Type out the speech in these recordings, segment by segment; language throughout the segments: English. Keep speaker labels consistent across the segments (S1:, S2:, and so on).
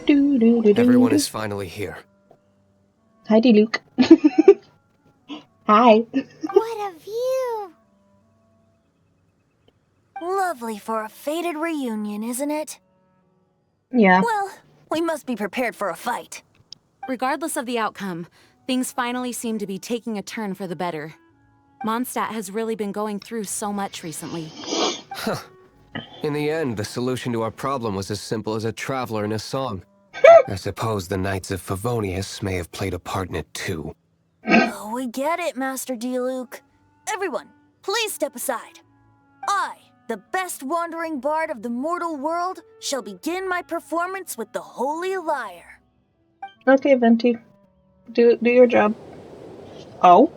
S1: Everyone is finally here.
S2: Heidi Luke. Hi.
S3: What a view! Lovely for a fated reunion, isn't it?
S2: Yeah.
S3: Well, we must be prepared for a fight.
S4: Regardless of the outcome, things finally seem to be taking a turn for the better. Mondstadt has really been going through so much recently.
S1: Huh. In the end, the solution to our problem was as simple as a traveler in a song. I suppose the Knights of Favonius may have played a part in it too.
S3: Oh, we get it, Master Diluc. Everyone, please step aside. I, the best wandering bard of the mortal world, shall begin my performance with the Holy Lyre.
S2: Okay, Venti. Do your job. Oh?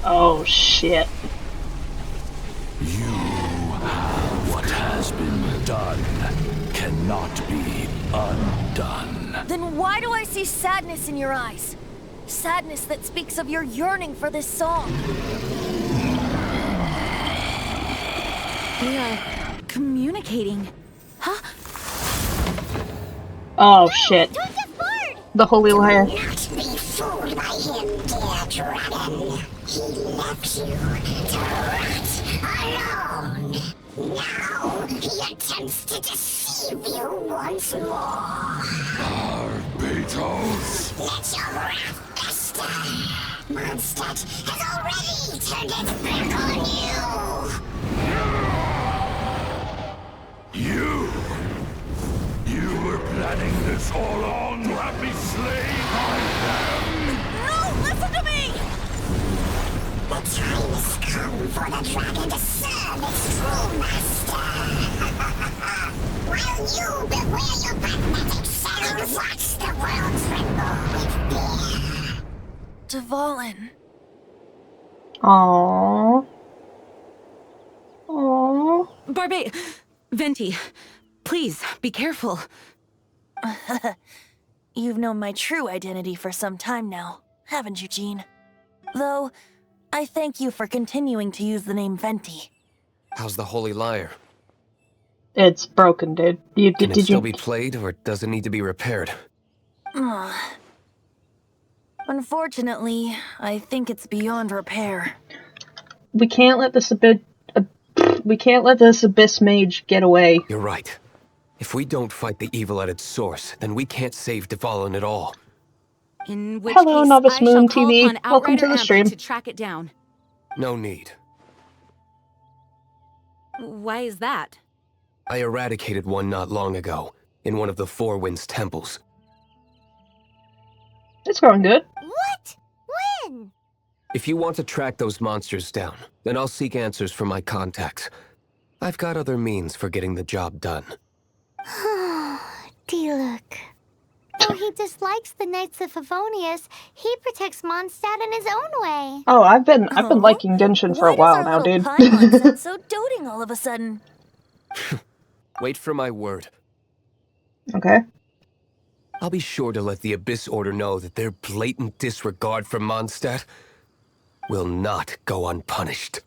S2: Oh, shit.
S5: What has been done cannot be undone.
S3: Then why do I see sadness in your eyes? Sadness that speaks of your yearning for this song.
S4: We are communicating. Huh?
S2: Oh, shit. The Holy Lyre.
S6: Not be fooled by him, dear dragon. He left you to rot alone. Now he attempts to deceive you once more.
S5: Barbatos!
S6: Let your wrath fester. Mondstadt has already turned its back on you.
S5: You were planning this all along to have me slain by them!
S3: No, listen to me!
S6: The time has come for the dragon to serve its true master. While you beware your pragmatic selves, watch the world tremble with fear.
S3: Dvalin.
S2: Aww. Aww.
S4: Venti, please, be careful.
S3: You've known my true identity for some time now, haven't you, Jean? Though, I thank you for continuing to use the name Venti.
S1: How's the Holy Lyre?
S2: It's broken, dude.
S1: Can it still be played, or does it need to be repaired?
S3: Unfortunately, I think it's beyond repair.
S2: We can't let this abyss mage get away.
S1: You're right. If we don't fight the evil at its source, then we can't save Dvalin at all.
S4: In which
S2: Hello,
S4: case,
S2: Novice
S4: I shall
S2: Moon
S4: call
S2: TV.
S4: upon
S2: Welcome to
S4: Outrider
S2: the
S4: Amber
S2: stream.
S4: to track it down.
S1: No need.
S4: Why is that?
S1: I eradicated one not long ago, in one of the Four Winds temples.
S2: It's going good.
S3: What? When?
S1: If you want to track those monsters down, then I'll seek answers from my contacts. I've got other means for getting the job done.
S6: Diluc. Though he dislikes the Knights of Favonius, he protects Mondstadt in his own way.
S2: Oh, I've been liking Genshin for a while now, dude.
S3: Why does our little Paimon sound so doting all of a sudden?
S1: Wait for my word.
S2: Okay.
S1: I'll be sure to let the Abyss Order know that their blatant disregard for Mondstadt will not go unpunished.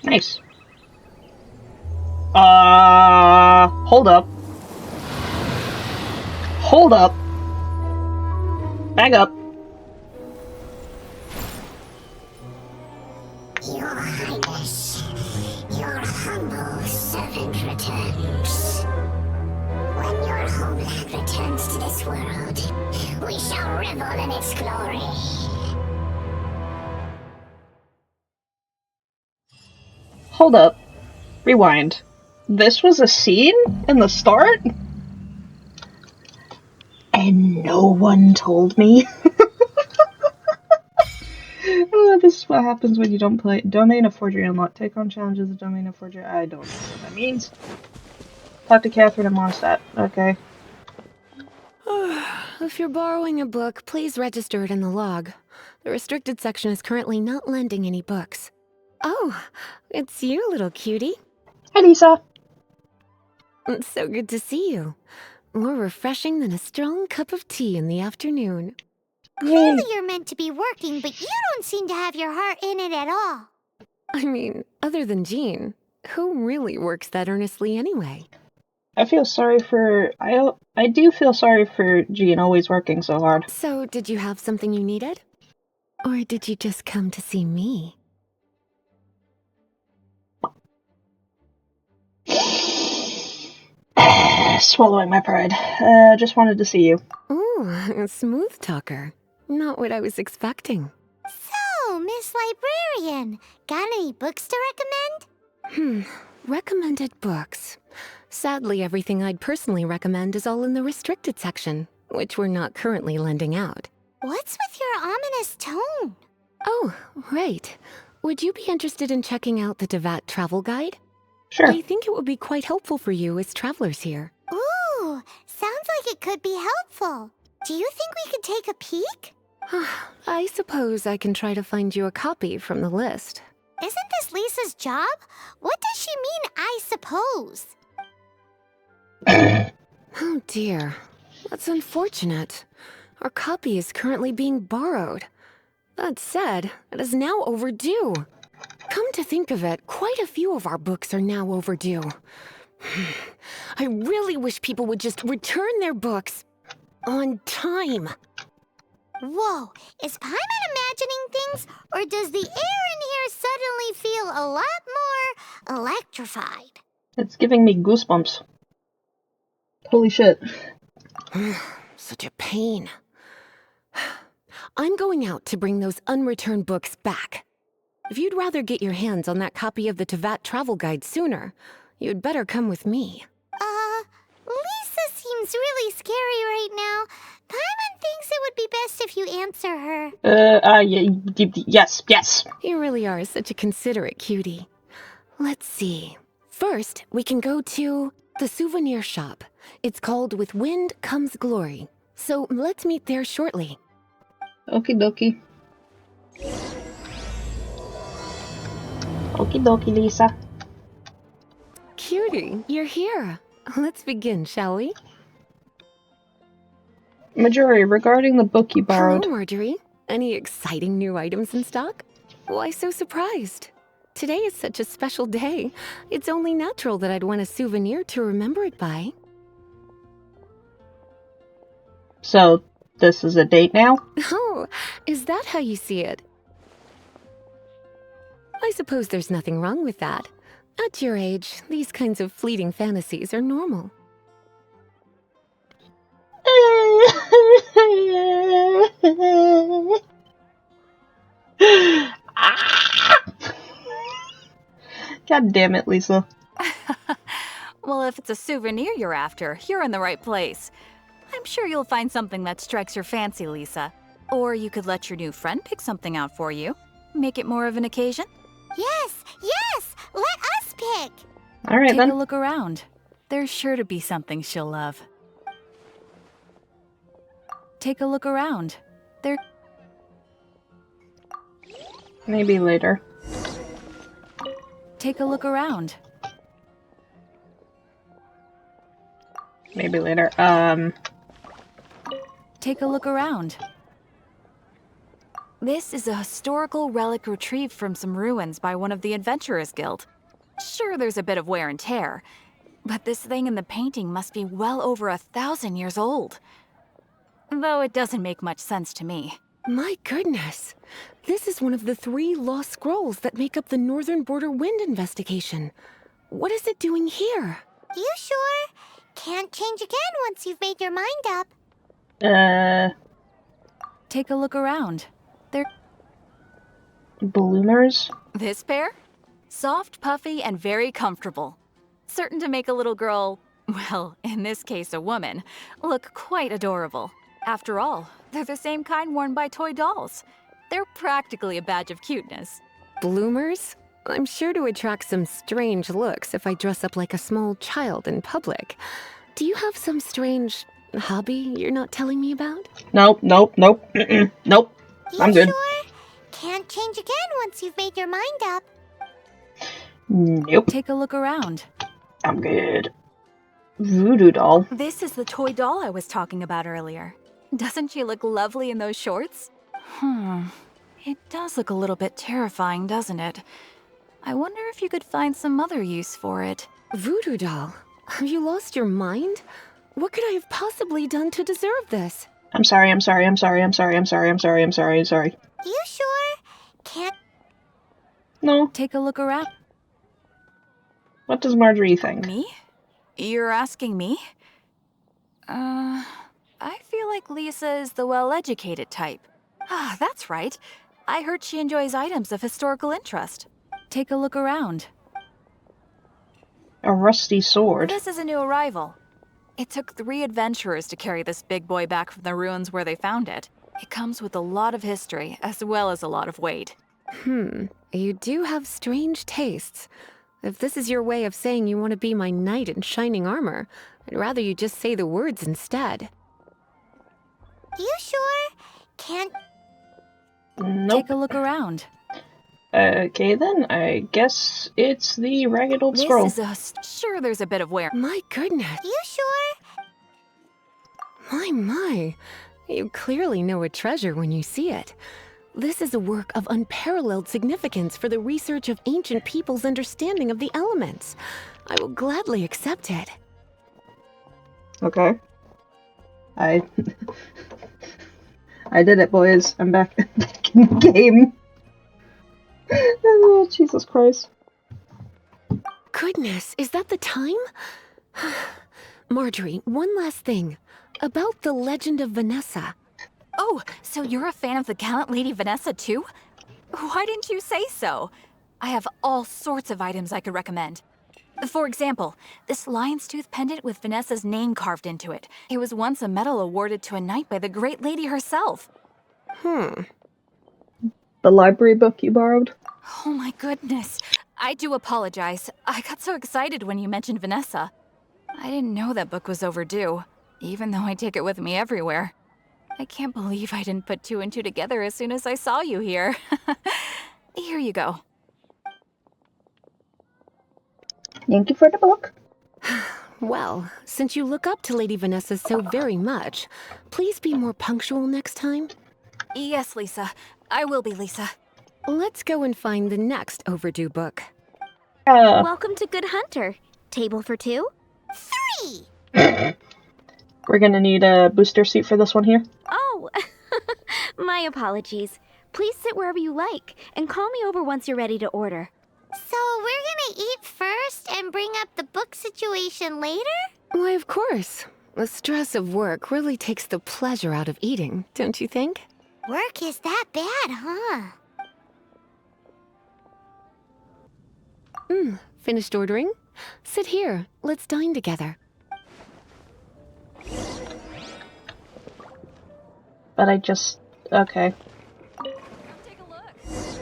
S2: Nice. Hold up. Hold up. Back up.
S6: Your Highness, your humble servant returns. When your homeland returns to this world, we shall revel in its glory.
S2: Hold up. Rewind. This was a scene in the start? And no one told me? Oh, this is what happens when you don't play Domain of Forgery Unlocked. Take on challenges of Domain of Forgery. I don't know what that means. Talk to Catherine and Mondstadt. Okay.
S7: If you're borrowing a book, please register it in the log. The restricted section is currently not lending any books. Oh, it's you, little cutie.
S2: Hi, Lisa.
S7: It's so good to see you. More refreshing than a strong cup of tea in the afternoon.
S8: Clearly you're meant to be working, but you don't seem to have your heart in it at all.
S7: I mean, other than Jean, who really works that earnestly anyway?
S2: I feel sorry for... I do feel sorry for Jean always working so hard.
S7: So, did you have something you needed? Or did you just come to see me?
S2: Swallowing my pride. Just wanted to see you.
S7: Ooh, a smooth talker. Not what I was expecting.
S8: So, Miss Librarian, got any books to recommend?
S7: Recommended books. Sadly, everything I'd personally recommend is all in the restricted section, which we're not currently lending out.
S8: What's with your ominous tone?
S7: Oh, right. Would you be interested in checking out the Teyvat travel guide?
S2: Sure.
S7: I think it would be quite helpful for you as travelers here.
S8: Ooh, sounds like it could be helpful. Do you think we could take a peek?
S7: I suppose I can try to find you a copy from the list.
S8: Isn't this Lisa's job? What does she mean, I suppose?
S7: Oh dear. That's unfortunate. Our copy is currently being borrowed. That said, it is now overdue. Come to think of it, quite a few of our books are now overdue. I really wish people would just return their books on time.
S8: Whoa, is Paimon imagining things, or does the air in here suddenly feel a lot more electrified?
S2: It's giving me goosebumps. Holy shit.
S7: Such a pain. I'm going out to bring those unreturned books back. If you'd rather get your hands on that copy of the Teyvat travel guide sooner, you'd better come with me.
S8: Lisa seems really scary right now. Paimon thinks it would be best if you answer her.
S2: Yes.
S7: You really are such a considerate cutie. Let's see. First, we can go to the souvenir shop. It's called With Wind Comes Glory. So let's meet there shortly.
S2: Okie dokie. Okie dokie, Lisa.
S7: Cutie, you're here. Let's begin, shall we?
S2: Marjorie, regarding the book you borrowed.
S7: Hello, Marjorie. Any exciting new items in stock? Why so surprised? Today is such a special day. It's only natural that I'd want a souvenir to remember it by.
S2: So, this is a date now?
S7: Oh, is that how you see it? I suppose there's nothing wrong with that. At your age, these kinds of fleeting fantasies are normal.
S2: God damn it, Lisa.
S9: Well, if it's a souvenir you're after, you're in the right place. I'm sure you'll find something that strikes your fancy, Lisa. Or you could let your new friend pick something out for you. Make it more of an occasion.
S8: Yes! Let us pick!
S2: Alright then.
S9: Take a look around. There's sure to be something she'll love. Take a look around.
S2: Maybe later.
S9: Take a look around.
S2: Maybe later.
S9: Take a look around. This is a historical relic retrieved from some ruins by one of the Adventurers Guild. Sure, there's a bit of wear and tear, but this thing in the painting must be well over 1,000 years old. Though it doesn't make much sense to me.
S7: My goodness. This is one of the 3 lost scrolls that make up the Northern Border Wind investigation. What is it doing here?
S8: You sure? Can't change again once you've made your mind up.
S9: Take a look around.
S2: Bloomers?
S9: This pair? Soft, puffy, and very comfortable. Certain to make a little girl, well, in this case a woman, look quite adorable. After all, they're the same kind worn by toy dolls. They're practically a badge of cuteness.
S7: Bloomers? I'm sure to attract some strange looks if I dress up like a small child in public. Do you have some strange hobby you're not telling me about?
S2: Nope. Nope.
S8: You
S2: I'm good.
S8: sure? Can't change again once you've made your mind up.
S2: Nope.
S9: Take a look around.
S2: I'm good. Voodoo doll.
S9: This is the toy doll I was talking about earlier. Doesn't she look lovely in those shorts? It does look a little bit terrifying, doesn't it? I wonder if you could find some other use for it.
S7: Voodoo doll? Have you lost your mind? What could I have possibly done to deserve this?
S2: I'm sorry.
S8: You sure? Can't.
S2: No.
S9: Take a look around.
S2: What does Marjorie think?
S9: Me? You're asking me? I feel like Lisa is the well-educated type. Ah, that's right. I heard she enjoys items of historical interest. Take a look around.
S2: A rusty sword.
S9: This is a new arrival. It took 3 adventurers to carry this big boy back from the ruins where they found it. It comes with a lot of history, as well as a lot of weight.
S7: You do have strange tastes. If this is your way of saying you want to be my knight in shining armor, I'd rather you just say the words instead.
S8: You sure? Can't.
S2: Nope.
S9: Take a look around.
S2: Okay then, I guess it's the ragged old scroll.
S9: This is sure there's a bit of wear.
S7: My goodness.
S8: You sure?
S7: My. You clearly know a treasure when you see it. This is a work of unparalleled significance for the research of ancient people's understanding of the elements. I will gladly accept it.
S2: Okay. I did it, boys. I'm back in the game. Oh, Jesus Christ.
S7: Goodness, is that the time? Marjorie, one last thing. About the legend of Vanessa.
S9: Oh, so you're a fan of the gallant Lady Vanessa too? Why didn't you say so? I have all sorts of items I could recommend. For example, this lion's tooth pendant with Vanessa's name carved into it. It was once a medal awarded to a knight by the great lady herself.
S2: The library book you borrowed?
S9: Oh my goodness. I do apologize. I got so excited when you mentioned Vanessa. I didn't know that book was overdue, even though I take it with me everywhere. I can't believe I didn't put 2 and 2 together as soon as I saw you here. Here you go.
S2: Thank you for the book.
S7: Well, since you look up to Lady Vanessa so very much, please be more punctual next time.
S9: Yes, Lisa. I will be, Lisa.
S7: Let's go and find the next overdue book.
S10: Welcome to Good Hunter. Table for 2?
S8: 3!
S2: We're gonna need a booster seat for this one here.
S10: Oh, my apologies. Please sit wherever you like, and call me over once you're ready to order.
S8: So we're gonna eat first and bring up the book situation later?
S7: Why, of course. The stress of work really takes the pleasure out of eating, don't you think?
S8: Work is that bad, huh?
S7: Finished ordering? Sit here. Let's dine together.
S2: But I just... okay.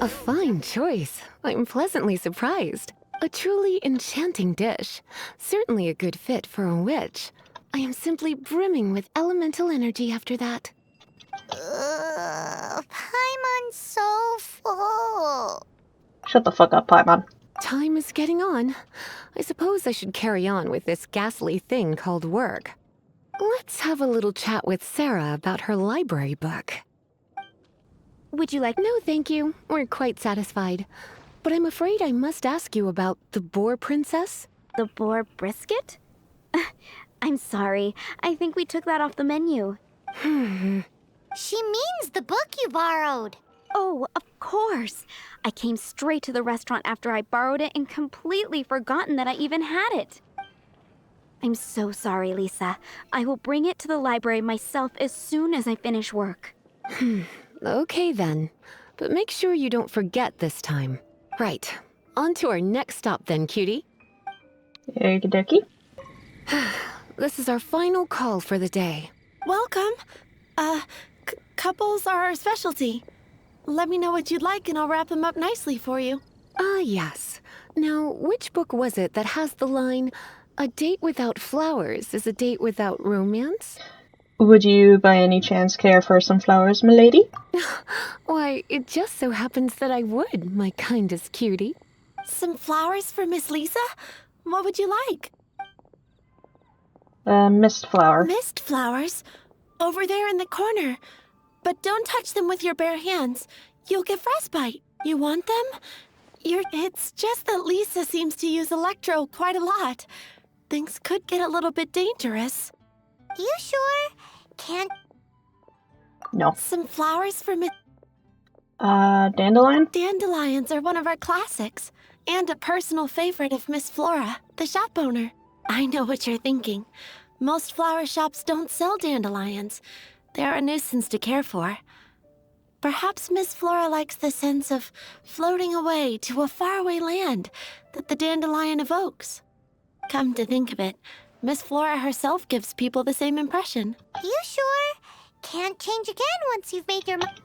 S7: A fine choice. I'm pleasantly surprised. A truly enchanting dish. Certainly a good fit for a witch. I am simply brimming with elemental energy after that.
S8: Paimon's so full.
S2: Shut the fuck up, Paimon.
S7: Time is getting on. I suppose I should carry on with this ghastly thing called work. Let's have a little chat with Sarah about her library book.
S10: Would you like...
S7: No, thank you. We're quite satisfied. But I'm afraid I must ask you about the Boar Princess.
S10: The boar brisket? I'm sorry. I think we took that off the menu.
S8: She means the book you borrowed.
S10: Oh, of course. I came straight to the restaurant after I borrowed it and completely forgotten that I even had it. I'm so sorry, Lisa. I will bring it to the library myself as soon as I finish work.
S7: Okay then. But make sure you don't forget this time. Right. On to our next stop then, cutie.
S2: Okie dokie.
S7: This is our final call for the day.
S11: Welcome. Couples are our specialty. Let me know what you'd like and I'll wrap them up nicely for you.
S7: Yes. Now, which book was it that has the line, "A date without flowers is a date without romance"?
S2: Would you, by any chance, care for some flowers, milady?
S7: Why, it just so happens that I would, my kindest cutie.
S11: Some flowers for Miss Lisa? What would you like?
S2: Mist flower.
S11: Mist flowers? Over there in the corner. But don't touch them with your bare hands. You'll get frostbite. You want them? It's just that Lisa seems to use Electro quite a lot. Things could get a little bit dangerous.
S8: You sure? Can't...
S2: No.
S11: Some flowers for Miss...
S2: Dandelion?
S11: Dandelions are one of our classics. And a personal favorite of Miss Flora, the shop owner. I know what you're thinking. Most flower shops don't sell dandelions. They're a nuisance to care for. Perhaps Miss Flora likes the sense of floating away to a faraway land that the dandelion evokes. Come to think of it, Miss Flora herself gives people the same impression.
S8: You sure? Can't change again once you've made your mind.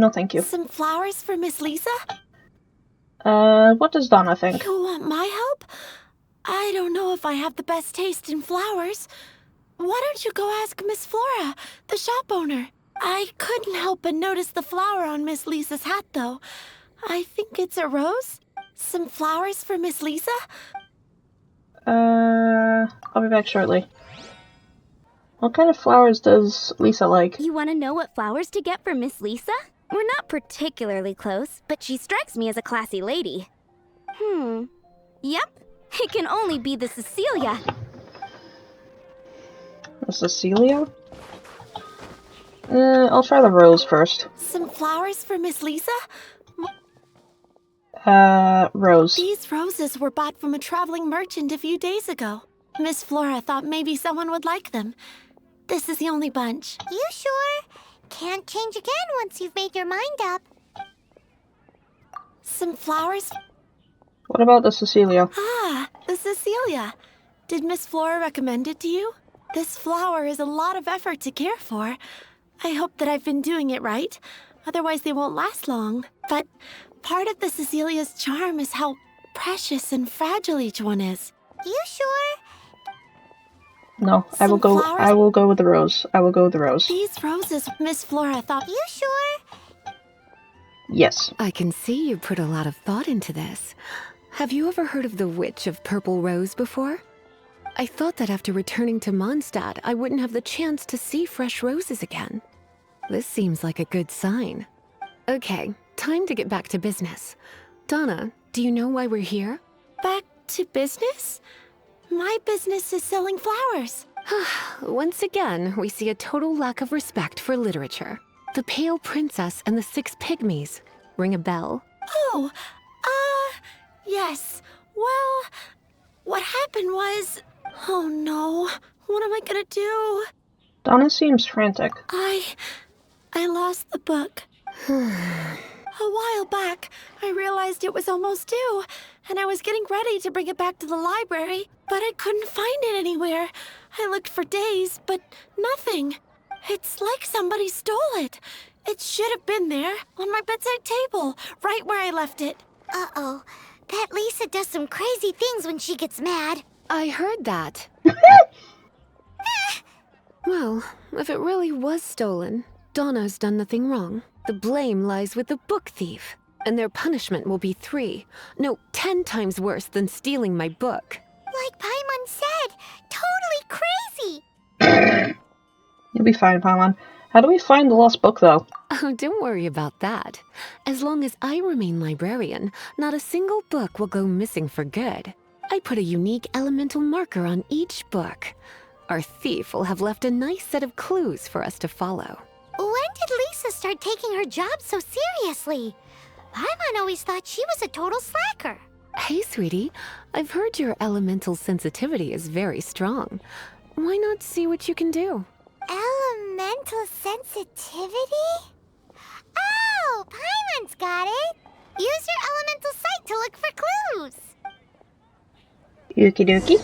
S2: No thank you.
S11: Some flowers for Miss Lisa?
S2: What does Donna think?
S11: You want my help? I don't know if I have the best taste in flowers. Why don't you go ask Miss Flora, the shop owner? I couldn't help but notice the flower on Miss Lisa's hat, though. I think it's a rose? Some flowers for Miss Lisa?
S2: I'll be back shortly. What kind of flowers does Lisa like?
S10: You want to know what flowers to get for Miss Lisa? We're not particularly close, but she strikes me as a classy lady. Yep. It can only be the Cecilia.
S2: The Cecilia? I'll try the rose first.
S11: Some flowers for Miss Lisa?
S2: Rose.
S11: These roses were bought from a traveling merchant a few days ago. Miss Flora thought maybe someone would like them. This is the only bunch.
S8: You sure? Can't change again once you've made your mind up.
S11: Some flowers?
S2: What about the Cecilia?
S11: Ah, the Cecilia. Did Miss Flora recommend it to you? This flower is a lot of effort to care for. I hope that I've been doing it right. Otherwise they won't last long. But part of the Cecilia's charm is how precious and fragile each one is.
S8: You sure?
S2: No, I will go with the rose. I will go with the rose.
S11: These roses, Miss Flora thought...
S8: You sure?
S2: Yes.
S7: I can see you put a lot of thought into this. Have you ever heard of the Witch of Purple Rose before? I thought that after returning to Mondstadt, I wouldn't have the chance to see fresh roses again. This seems like a good sign. Okay, time to get back to business. Donna, do you know why we're here?
S11: Back to business? My business is selling flowers.
S7: Once again, we see a total lack of respect for literature. The Pale Princess and the Six Pygmies. Ring a bell?
S11: Oh, yes. Well, what happened was... Oh no, what am I gonna do?
S2: Donna seems frantic.
S11: I lost the book. A while back, I realized it was almost due, and I was getting ready to bring it back to the library, but I couldn't find it anywhere. I looked for days, but nothing. It's like somebody stole it. It should have been there, on my bedside table, right where I left it.
S8: Uh-oh. That Lisa does some crazy things when she gets mad.
S7: I heard that. Well, if it really was stolen, Donna's done nothing wrong. The blame lies with the book thief, and their punishment will be 10 times worse than stealing my book.
S8: Like Paimon said, totally crazy.
S2: You'll be fine, Paimon. How do we find the lost book, though?
S7: Oh, don't worry about that. As long as I remain librarian, not a single book will go missing for good. I put a unique elemental marker on each book. Our thief will have left a nice set of clues for us to follow.
S8: When did Lisa start taking her job so seriously? Paimon always thought she was a total slacker.
S7: Hey, sweetie. I've heard your elemental sensitivity is very strong. Why not see what you can do?
S8: Elemental sensitivity? Oh, Paimon's got it. Use your elemental sight to look for clues.
S2: Okie dokie.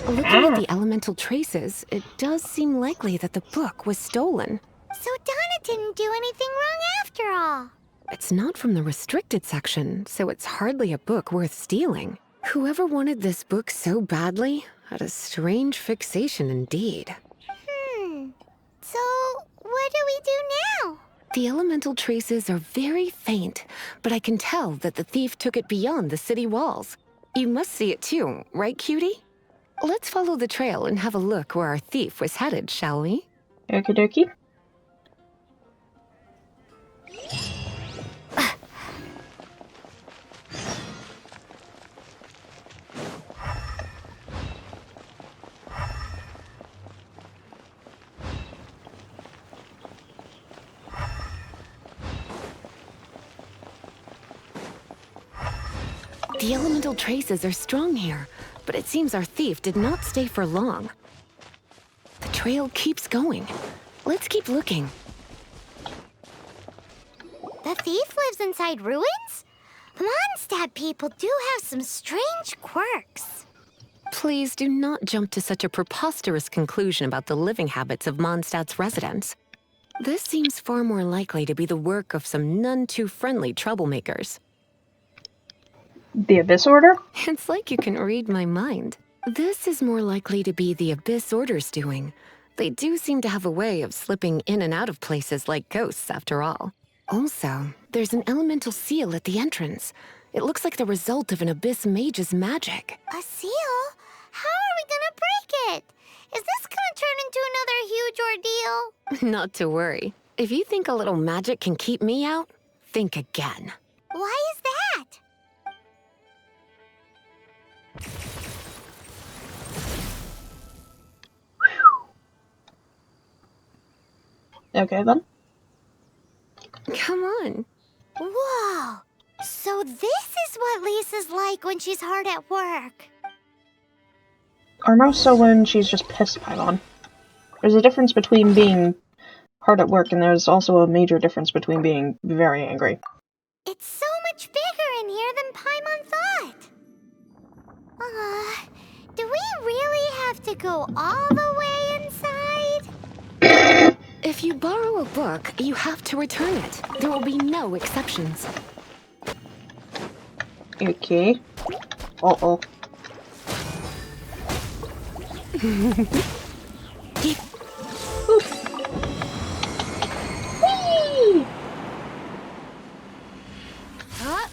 S7: Looking at the elemental traces, it does seem likely that the book was stolen.
S8: So Donna didn't do anything wrong after all.
S7: It's not from the restricted section, so it's hardly a book worth stealing. Whoever wanted this book so badly had a strange fixation indeed.
S8: So, what do we do
S7: The elemental traces are very faint, but I can tell that the thief took it beyond the city walls. You must see it too, right, cutie? Let's follow the trail and have a look where our thief was headed, shall we?
S2: Okie dokie.
S7: The elemental traces are strong here, but it seems our thief did not stay for long. The trail keeps going. Let's keep looking.
S8: The thief lives inside ruins? Mondstadt people do have some strange quirks.
S7: Please do not jump to such a preposterous conclusion about the living habits of Mondstadt's residents. This seems far more likely to be the work of some none-too-friendly troublemakers.
S2: The Abyss Order?
S7: It's like you can read my mind. This is more likely to be the Abyss Order's doing. They do seem to have a way of slipping in and out of places like ghosts, after all. Also, there's an elemental seal at the entrance. It looks like the result of an Abyss mage's magic.
S8: A seal? How are we gonna break it? Is this gonna turn into another huge ordeal?
S7: Not to worry. If you think a little magic can keep me out, think again.
S8: Why is that?
S2: Okay then.
S7: Come on.
S8: Whoa! So this is what Lisa's like when she's hard at work.
S2: Or more so when she's just pissed Paimon. There's a difference between being hard at work, and there's also a major difference between being very angry.
S8: It's so much bigger in here than Paimon thought. Do we really have to go all the way inside?
S7: If you borrow a book, you have to return it. There will be no exceptions.
S2: Okay. Uh-oh. Whee!
S8: Huh?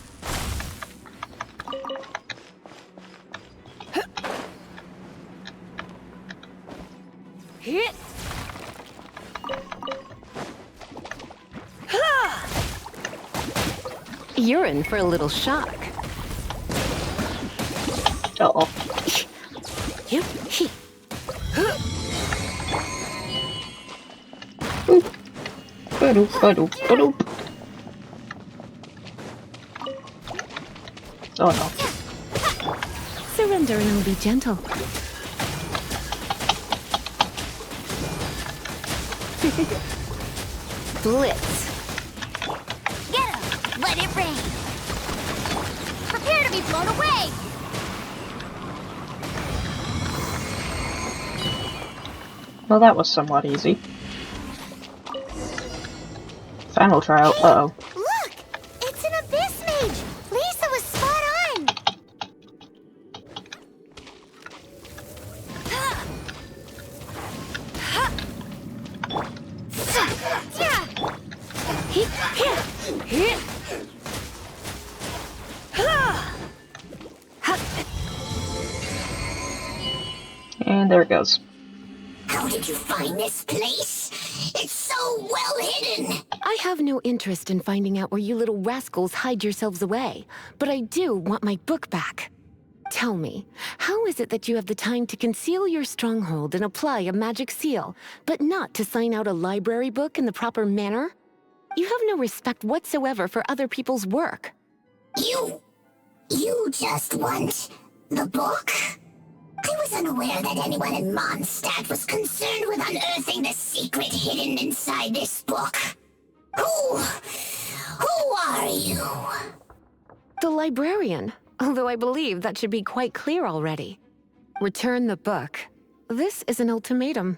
S7: Hit! You're in for a little shock.
S2: Uh-oh.
S7: Yep.
S2: Ba-doop, ba-doop, ba-doop. Oh no.
S7: Surrender and I'll be gentle. Blitz.
S8: Get him! Let it rain! Prepare to be blown away!
S2: Well, that was somewhat easy. Final trial. Uh-oh.
S8: Look! It's an Abyss Mage! Lisa was spot on!
S2: And there it goes.
S6: How did you find this place? It's so well hidden.
S7: I have no interest in finding out where you little rascals hide yourselves away, but I do want my book back. Tell me, how is it that you have the time to conceal your stronghold and apply a magic seal, but not to sign out a library book in the proper manner? You have no respect whatsoever for other people's work.
S6: You just want the book? I was unaware that anyone in Mondstadt was concerned with unearthing the secret hidden inside this book. Who are you?
S7: The librarian, although I believe that should be quite clear already. Return the book. This is an ultimatum.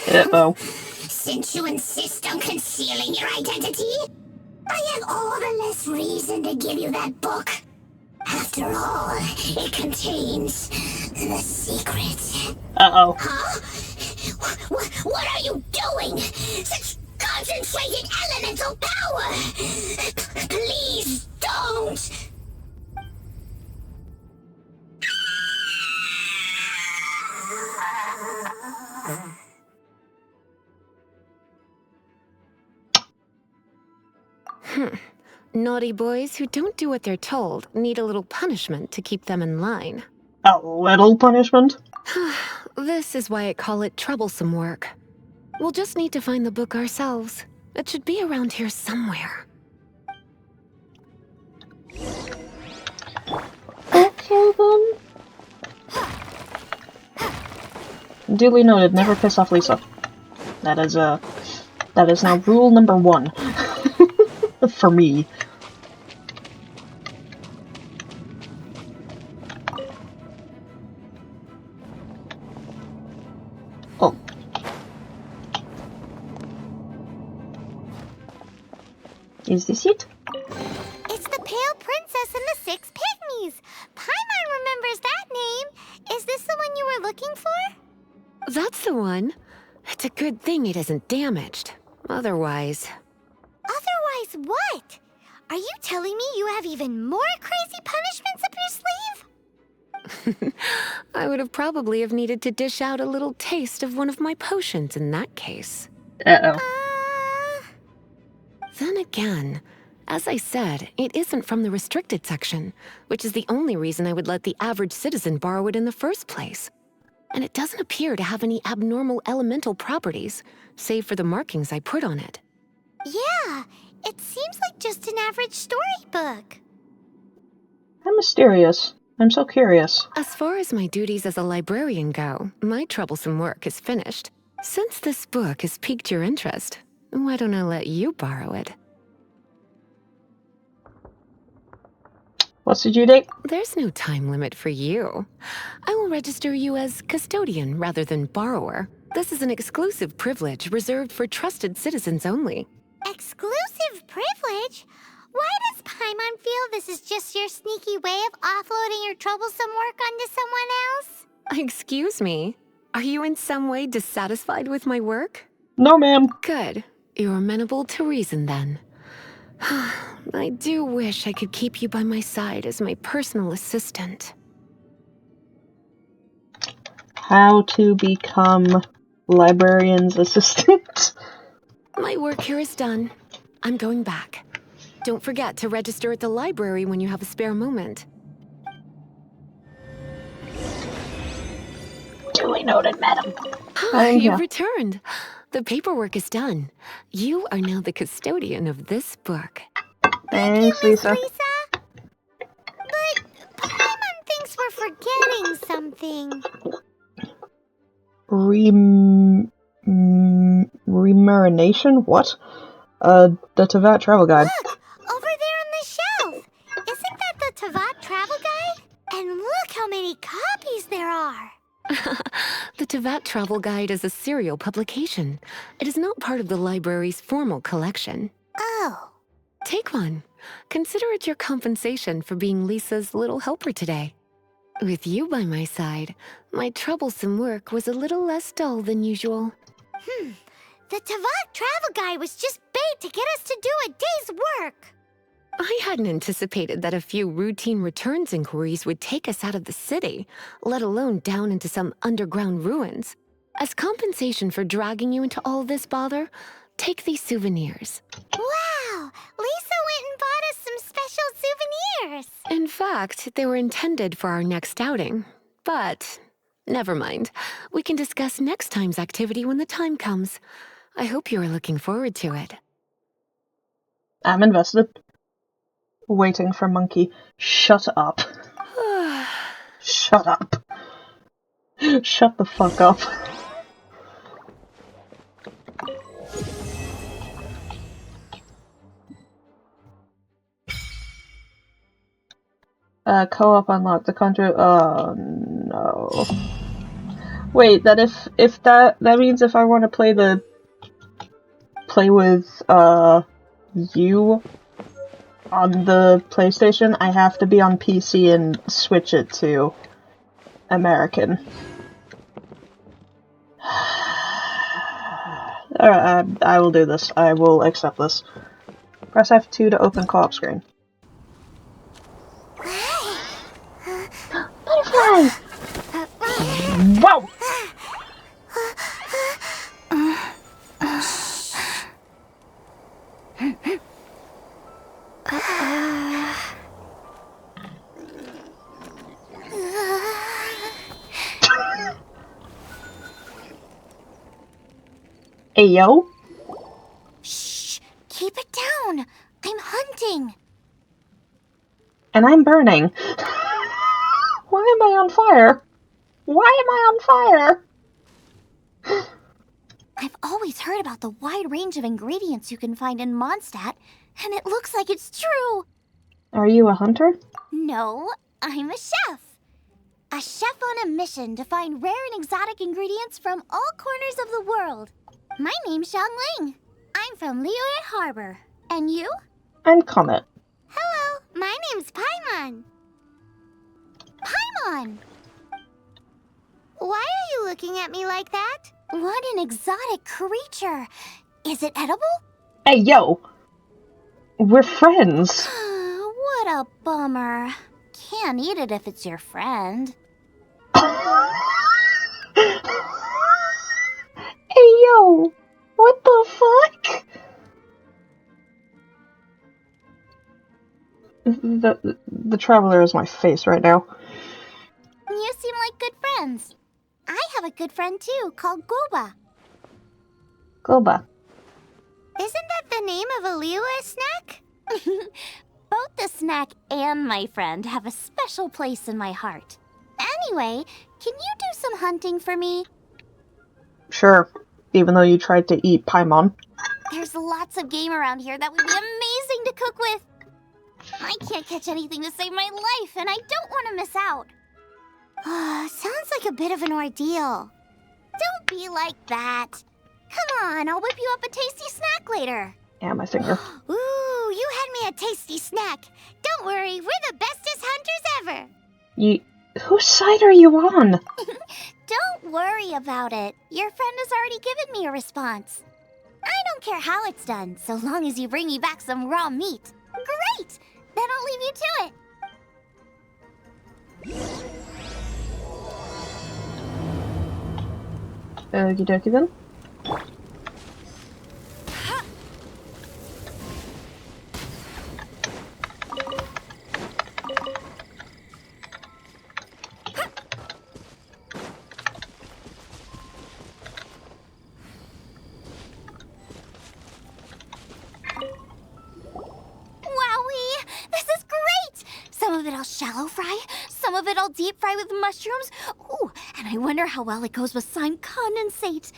S2: Uh-oh.
S6: Since you insist on concealing your identity, I have all the less reason to give you that book. After all, it contains the secret.
S2: Uh-oh.
S6: Huh? What are you doing? Such concentrated elemental power! Please don't!
S7: Naughty boys who don't do what they're told need a little punishment to keep them in line.
S2: A little punishment?
S7: This is why I call it troublesome work. We'll just need to find the book ourselves. It should be around here somewhere.
S2: Okay then. Duly noted, never piss off Lisa. That is now rule number 1. For me. Oh. Is this it?
S8: It's the Pale Princess and the 6 Pygmies. Paimon remembers that name. Is this the one you were looking for?
S7: That's the one. It's a good thing it isn't damaged. Otherwise...
S8: Otherwise what? Are you telling me you have even more crazy punishments up your sleeve?
S7: I would have probably have needed to dish out a little taste of one of my potions in that case.
S2: Uh-oh.
S7: Then again, as I said, it isn't from the restricted section, which is the only reason I would let the average citizen borrow it in the first place. And it doesn't appear to have any abnormal elemental properties, save for the markings I put on it.
S8: Yeah, it seems like just an average storybook.
S2: How mysterious. I'm so curious.
S7: As far as my duties as a librarian go, my troublesome work is finished. Since this book has piqued your interest, why don't I let you borrow it?
S2: What's the due date?
S7: There's no time limit for you. I will register you as custodian rather than borrower. This is an exclusive privilege reserved for trusted citizens only.
S8: Exclusive privilege? Why does Paimon feel this is just your sneaky way of offloading your troublesome work onto someone else?
S7: Excuse me? Are you in some way dissatisfied with my work?
S2: No, ma'am.
S7: Good. You're amenable to reason then. I do wish I could keep you by my side as my personal assistant.
S2: How to become librarian's assistant?
S7: My work here is done. I'm going back. Don't forget to register at the library when you have a spare moment.
S2: Duly noted, madam.
S7: You've returned. The paperwork is done. You are now the custodian of this book.
S2: Thanks, Lisa.
S8: But Paimon thinks we're forgetting something.
S2: Remuneration? What? The Teyvat travel guide.
S8: Look! Over there on the shelf! Isn't that the Teyvat travel guide? And look how many copies there are!
S7: The Teyvat Travel Guide is a serial publication. It is not part of the library's formal collection.
S8: Oh.
S7: Take one. Consider it your compensation for being Lisa's little helper today. With you by my side, my troublesome work was a little less dull than usual.
S8: The Teyvat travel guide was just bait to get us to do a day's work.
S7: I hadn't anticipated that a few routine returns inquiries would take us out of the city, let alone down into some underground ruins. As compensation for dragging you into all this bother, take these souvenirs.
S8: Wow! Lisa went and bought us some special souvenirs!
S7: In fact, they were intended for our next outing. But, never mind. We can discuss next time's activity when the time comes. I hope you are looking forward to it.
S2: I'm invested. Waiting for Monkey. Shut up. Shut up. Shut the fuck up. Co-op unlocked. The contra. Oh no. Wait, that if that means if I want to play with you on the PlayStation, I have to be on PC and switch it to American. Alright, I will do this. I will accept this. Press F2 to open co-op screen. Butterfly! Whoa! Hey, yo.
S8: Shh! Keep it down! I'm hunting!
S2: And I'm burning. Why am I on fire? Why am I on fire?
S8: I've always heard about the wide range of ingredients you can find in Mondstadt, and it looks like it's true!
S2: Are you a hunter?
S8: No, I'm a chef! A chef on a mission to find rare and exotic ingredients from all corners of the world. My name's XIANGLING. I'm from Liyue Harbor. And you?
S2: I'm Comet.
S8: Hello, my name's Paimon. Paimon! Why are you looking at me like that? What an exotic creature. Is it edible?
S2: Hey, yo! We're friends.
S8: What a bummer. Can't eat it if it's your friend.
S2: Hey, yo! What the fuck? The Traveler is my face right now.
S8: You seem like good friends. I have a good friend too, called Goba.
S2: Goba.
S8: Isn't that the name of a Liyue snack? Both the snack and my friend have a special place in my heart. Anyway, can you do some hunting for me?
S2: Sure, even though you tried to eat Paimon.
S8: There's lots of game around here that would be amazing to cook with. I can't catch anything to save my life, and I don't want to miss out. Sounds like a bit of an ordeal. Don't be like that. Come on, I'll whip you up a tasty snack later.
S2: Yeah, my finger.
S8: Ooh, you had me a tasty snack. Don't worry, we're the bestest hunters ever.
S2: Whose side are you on?
S8: Don't worry about it. Your friend has already given me a response. I don't care how it's done, so long as you bring me back some raw meat. Great! Then I'll leave you to it.
S2: Okie dokie then.
S8: Shallow fry, some of it I'll deep fry with mushrooms. Ooh, and I wonder how well it goes with slime condensate.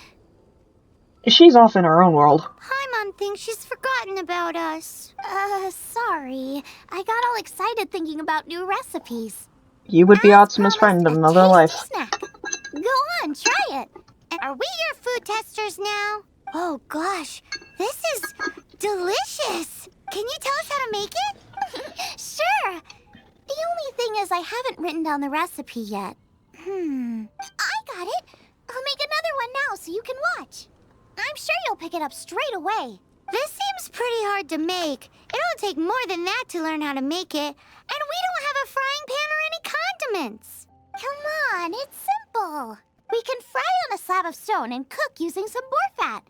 S2: She's off in her own world.
S8: Paimon thinks she's forgotten about us. Sorry. I got all excited thinking about new recipes.
S2: You would be Atsuma's friend in another life.
S8: Snack. Go on, try it. And are we your food testers now? Oh gosh, this is delicious. Can you tell us how to make it? Sure. The only thing is I haven't written down the recipe yet. I got it! I'll make another one now so you can watch. I'm sure you'll pick it up straight away. This seems pretty hard to make. It'll take more than that to learn how to make it. And we don't have a frying pan or any condiments. Come on, it's simple. We can fry on a slab of stone and cook using some boar fat.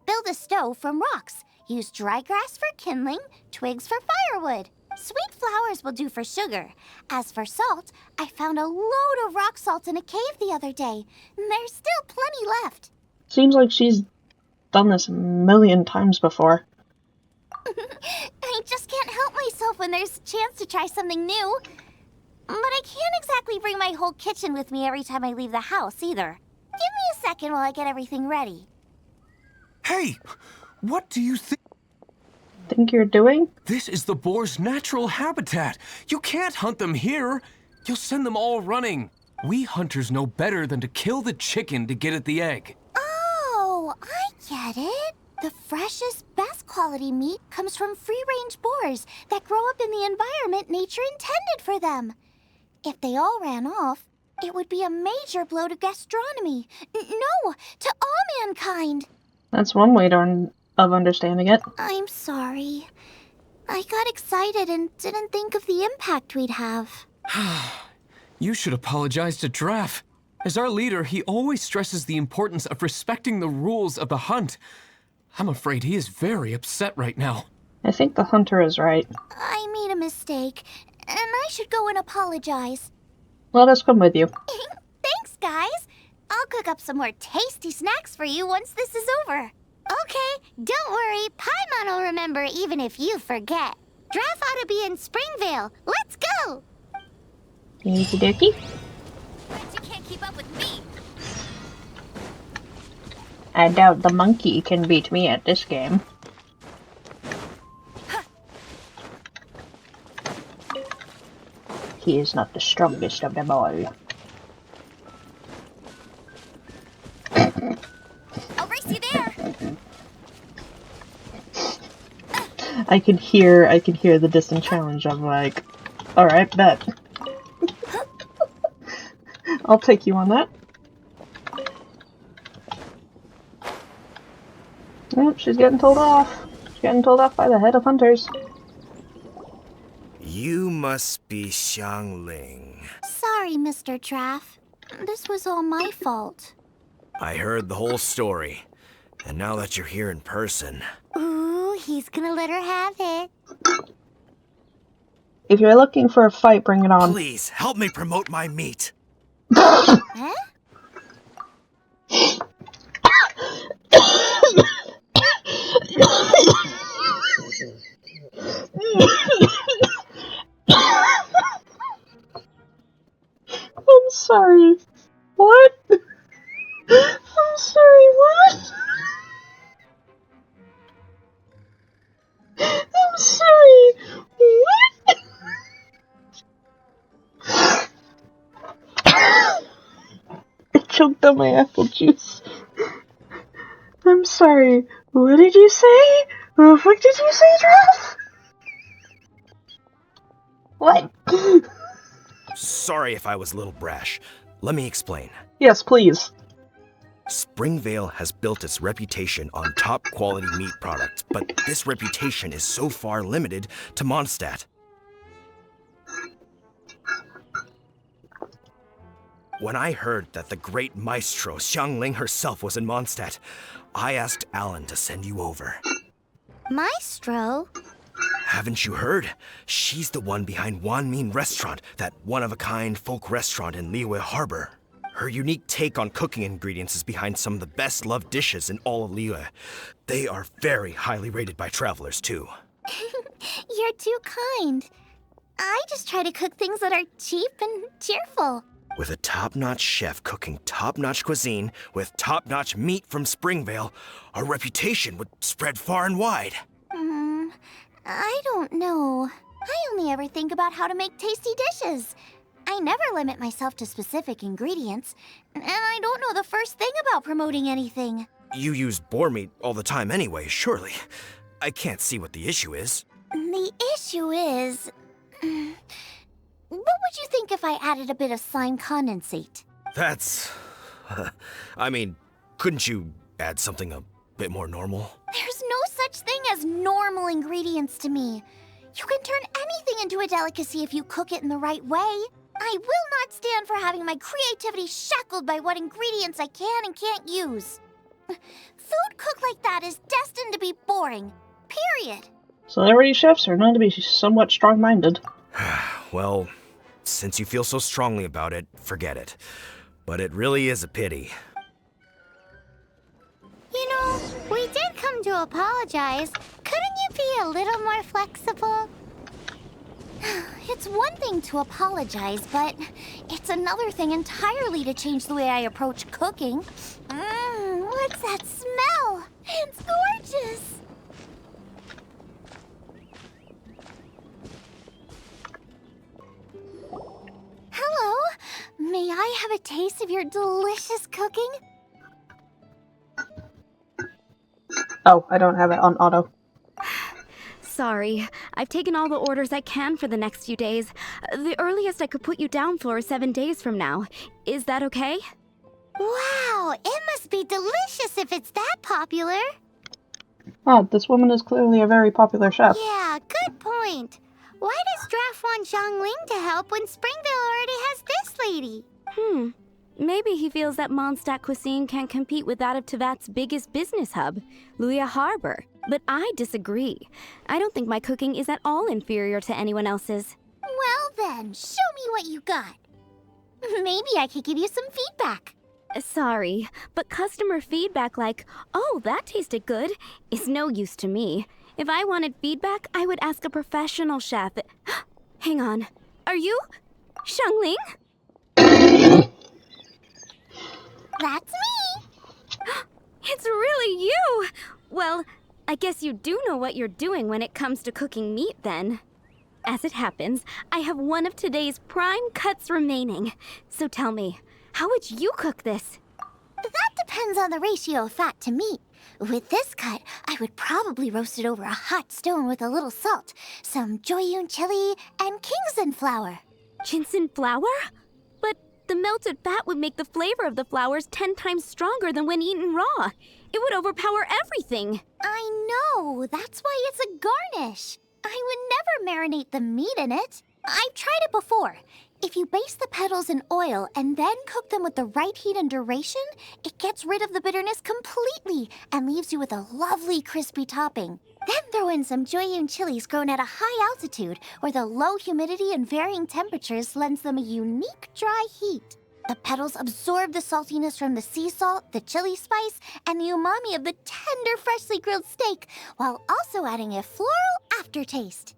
S8: Build a stove from rocks. Use dry grass for kindling, twigs for firewood. Sweet flowers will do for sugar. As for salt, I found a load of rock salt in a cave the other day. There's still plenty left.
S2: Seems like she's done this a million times before.
S8: I just can't help myself when there's a chance to try something new. But I can't exactly bring my whole kitchen with me every time I leave the house, either. Give me a second while I get everything ready.
S5: Hey! What do you think
S2: you're doing?
S5: This is the boar's natural habitat. You can't hunt them here. You'll send them all running. We hunters know better than to kill the chicken to get at the egg.
S8: Oh, I get it. The freshest, best quality meat comes from free-range boars that grow up in the environment nature intended for them. If they all ran off, it would be a major blow to gastronomy. No, to all mankind.
S2: That's one way of understanding it.
S8: I'm sorry. I got excited and didn't think of the impact we'd have.
S5: You should apologize to Draff. As our leader, he always stresses the importance of respecting the rules of the hunt. I'm afraid he is very upset right now.
S2: I think the hunter is right.
S8: I made a mistake, and I should go and apologize.
S2: Let us come with you.
S8: Thanks, guys. I'll cook up some more tasty snacks for you once this is over. Okay, don't worry. Paimon will remember even if you forget. Draff ought to be in Springvale. Let's go!
S2: Easy dokie.
S8: Bet you can't keep up with me.
S2: I doubt the monkey can beat me at this game. He is not the strongest of them all.
S8: I'll race you there.
S2: I can hear the distant challenge of like, alright, bet. I'll take you on that. Yep, she's getting told off. She's getting told off by the head of hunters.
S12: You must be XIANGLING.
S8: Sorry, Mr. Draff. This was all my fault.
S12: I heard the whole story. And now that you're here in person...
S8: Ooh, he's gonna let her have it.
S2: If you're looking for a fight, bring it on.
S12: Please, help me promote my meat.
S8: Huh?
S2: I'm sorry. What? I'm sorry, what? I'm sorry. What? I choked on my apple juice. I'm sorry. What did you say? What the fuck did you say, Draff? What?
S12: Sorry if I was a little brash. Let me explain.
S2: Yes, please.
S12: Springvale has built its reputation on top-quality meat products, but this reputation is so far limited to Mondstadt. When I heard that the great maestro XIANGLING herself was in Mondstadt, I asked Alan to send you over.
S8: Maestro?
S12: Haven't you heard? She's the one behind Wanmin Restaurant, that one-of-a-kind folk restaurant in Liyue Harbor. Her unique take on cooking ingredients is behind some of the best-loved dishes in all of Liyue. They are very highly rated by travelers, too.
S8: You're too kind. I just try to cook things that are cheap and cheerful.
S12: With a top-notch chef cooking top-notch cuisine with top-notch meat from Springvale, our reputation would spread far and wide.
S8: I don't know. I only ever think about how to make tasty dishes. I never limit myself to specific ingredients, and I don't know the first thing about promoting anything.
S12: You use boar meat all the time anyway, surely. I can't see what the issue is.
S8: The issue is... What would you think if I added a bit of slime condensate?
S12: That's... I mean, couldn't you add something a bit more normal?
S8: There's no such thing as normal ingredients to me. You can turn anything into a delicacy if you cook it in the right way. I will not stand for having my creativity shackled by what ingredients I can and can't use. Food cooked like that is destined to be boring. Period.
S2: Celebrity chefs are known to be somewhat strong-minded.
S12: Well, since you feel so strongly about it, forget it. But it really is a pity.
S8: You know, we did come to apologize. Couldn't you be a little more flexible? It's one thing to apologize, but it's another thing entirely to change the way I approach cooking. What's that smell? It's gorgeous! Hello, may I have a taste of your delicious cooking?
S2: Oh, I don't have it on auto.
S10: Sorry, I've taken all the orders I can for the next few days. The earliest I could put you down for is 7 days from now. Is that okay?
S8: Wow, it must be delicious if it's that popular.
S2: Oh, this woman is clearly a very popular chef.
S8: Yeah, good point. Why does Draft want XIANGLING to help when Springvale already has this lady?
S10: Maybe he feels that Mondstadt cuisine can't compete with that of Teyvat's biggest business hub, Liyue Harbor. But I disagree. I don't think my cooking is at all inferior to anyone else's.
S8: Well then, show me what you got. Maybe I could give you some feedback.
S10: Sorry, but customer feedback like, "Oh, that tasted good," is no use to me. If I wanted feedback, I would ask a professional chef. Hang on. Are you XIANGLING?
S8: That's me!
S10: It's really you! Well, I guess you do know what you're doing when it comes to cooking meat, then. As it happens, I have one of today's prime cuts remaining. So tell me, how would you cook this?
S8: That depends on the ratio of fat to meat. With this cut, I would probably roast it over a hot stone with a little salt, some Joyun chili, and Kingston flour.
S10: Ginseng flour? But the melted fat would make the flavor of the flowers 10 times stronger than when eaten raw. It would overpower everything.
S8: I know, that's why it's a garnish. I would never marinate the meat in it. I've tried it before. If you baste the petals in oil and then cook them with the right heat and duration, it gets rid of the bitterness completely and leaves you with a lovely crispy topping. Then throw in some Joyun chilies grown at a high altitude where the low humidity and varying temperatures lends them a unique dry heat. The petals absorb the saltiness from the sea salt, the chili spice, and the umami of the tender, freshly grilled steak, while also adding a floral aftertaste.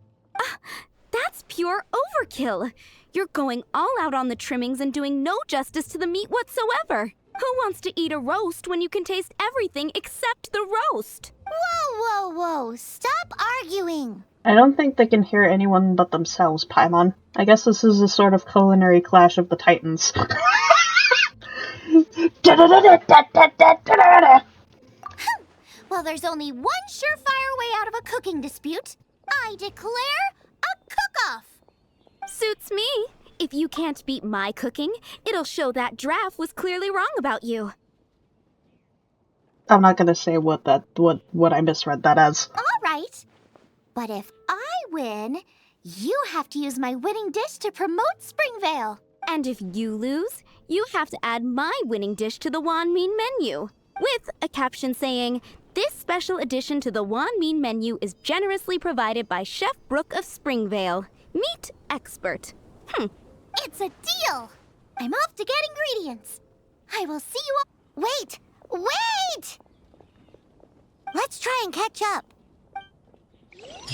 S10: That's pure overkill. You're going all out on the trimmings and doing no justice to the meat whatsoever. Who wants to eat a roast when you can taste everything except the roast?
S8: Whoa, whoa, whoa! Stop arguing!
S2: I don't think they can hear anyone but themselves, Paimon. I guess this is a sort of culinary clash of the titans.
S8: Well, there's only one surefire way out of a cooking dispute. I declare a cook-off!
S10: Suits me. If you can't beat my cooking, it'll show that Draft was clearly wrong about you.
S2: I'm not gonna say what I misread that as.
S8: All right. But if I win, you have to use my winning dish to promote Springvale.
S10: And if you lose, you have to add my winning dish to the Wanmin menu. With a caption saying, "This special addition to the Wanmin menu is generously provided by Chef Brooke of Springvale, meat expert."
S8: It's a deal! I'm off to get ingredients. I will see you all. Wait! Wait! Let's try and catch up.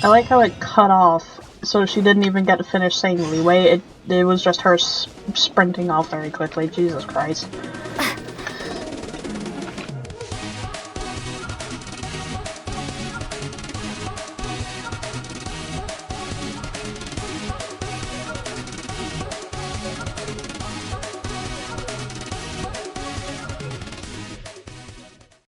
S2: I like how it cut off, so she didn't even get to finish saying Liyue. It was just her sprinting off very quickly. Jesus Christ.